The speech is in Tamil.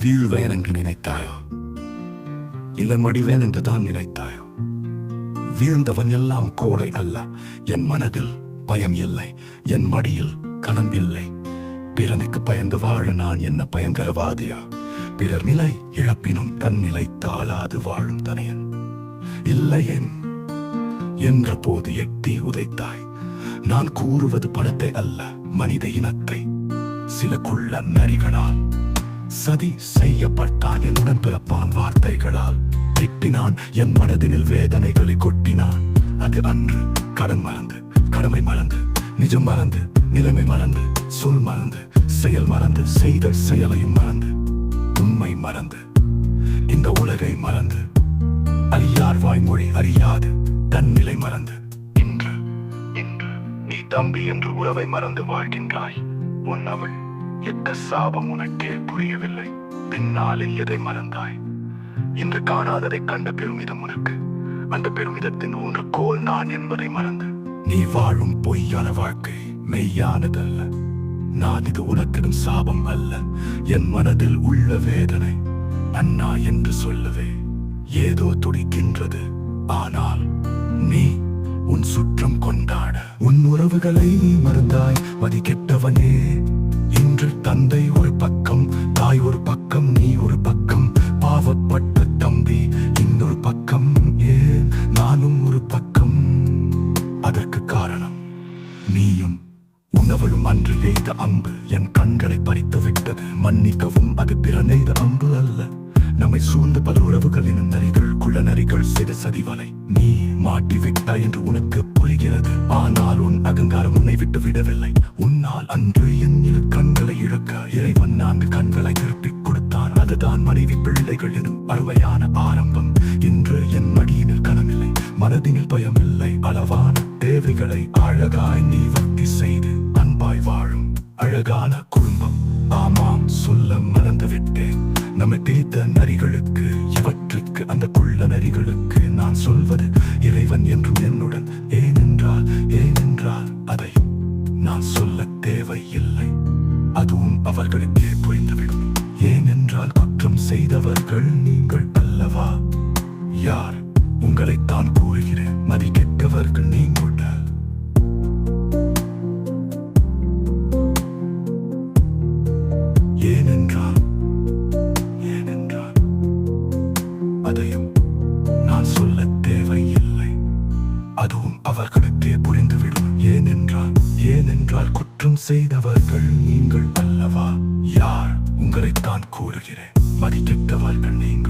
வீழ்வேன் என்று நினைத்தாயோ? இல்லை மடிவேன் என்று தான் நினைத்தாயோ? வீழ்ந்தவன் எல்லாம் கோடை அல்ல. என் மனதில் பயம் இல்லை, என் மடியில் கனம் இல்லை. பிறனுக்கு பயந்து வாழ நான் என்ன பயங்கரவாதியா? பிறர் நிலை இழப்பினும் தன் நிலை தாளாது வாழும் தனையன் இல்லையேன் என்ற போது எட்டி உதைத்தாய். நான் கூறுவது பணத்தை அல்ல, மனித இனத்தை. சில குள்ள நரிகளால் சதி செய்யப்பட்டான் என் உடன்பிறப்பான் வார்த்தைகளால். திட்டினான் என் மனதினில் வேதனைகளை கொட்டினான். அது அன்று கடன் மறந்து, கடமை மறந்து, நிஜம் மறந்து, நிலைமை மறந்து, சொல் மறந்து, செயல் மறந்து, செய்த செயலையும் மறந்து, உண்மை மறந்து, இந்த உலகை மறந்து, அழியார் வாய்மொழி அறியாது தன் நிலை மறந்து, இன்று இன்று நீ தம்பி என்று உறவை மறந்து வாழ்கின்றாய். உன் அவள் எத்த சாபம் உனக்கே புரியவில்லை. பின்னாளில் எதை மறந்தாய்? இன்று காணாததை கண்ட பெருமிதம் உனக்கு. அந்த பெருமிதத்தின் ஊன்றுகோல் நான் என்பதை மறந்து நீ வாழும் பொய்யான வாழ்க்கை மெய்யானதல்ல. நான் இது உனக்கிடும் சாபம் அல்ல, என் மனதில் உள்ள வேதனை. அண்ணா என்று சொல்லவே ஏதோ துடிக்கின்றது. ஆனால் நீ உன் சுற்றம் கொண்டாட உன் உறவுகளை நீ மறந்தாய். மதி கெட்டவனே, இன்று தந்தை ஒரு பக்கம், தாய் ஒரு பக்கம், நீ ஒரு பக்கம். பாவப்பட்ட தம்பி இன்னொரு பக்கம், ஏன் நானும் ஒரு பக்கம். அதற்கு காரணம் நீயும் உணவளும் அன்று எய்த அம்பு என் கண்களை பறித்து விட்டது. மன்னிக்கவும், அது பிற நெய்த அம்பு அல்ல. நம்மை சூழ்ந்த பல உறவுகளின் நரிகள், குள்ள நரிகள் செய்த சதிவலை நீ மாட்டிவிட்டாய் என்று உனக்கு புரிகிறது. ஆனால் உன் அகங்காரம் உன்னை விட்டு விடவில்லை. உன்னால் அன்று என் இரு கண்களை இழக்க இறைவன் 4 கண்களை திருப்பிக் கொடுத்தான். அதுதான் மனைவி பிள்ளைகள் எனும் அருமையான ஆரம்பம். இன்று என் மடியினில் கனமில்லை, மனதினில் பயமில்லை. அளவான தேவைகளை அழகாய் நீ வட்டி செய்து அன்பாய் வாழும் அழகான குடும்பம். ஆமாம், சொல்ல மறந்துவிட்டேன். நம்மை தேய்த்த நரிகளுக்கு, இவற்றுக்கு, அந்த குள்ள நரிகளுக்கு நான் சொல்வது இறைவன் என்றும் என்னுடன். ஏனென்றால் அதை நான் சொல்ல தேவையில்லை. அதுவும் அவர்களுக்கே புரிந்துவிடும். ஏனென்றால் குற்றம் செய்தவர்கள் நீங்கள் அல்லவா? யார் உங்களைத்தான் கூறுகிறேன். மதி கெட்டவர்கள் நீங்கள். ஏனென்றால் அதையும் நான் சொல்ல தேவையில்லை. அதுவும் அவர்களுக்கே புரிந்துவிடும். ஏனென்றால் குற்றம் செய்தவர்கள் நீங்கள் அல்லவா? யார் உங்களைத்தான் கூறுகிறேன். மதி கெட்டவர்கள் நீங்கள்.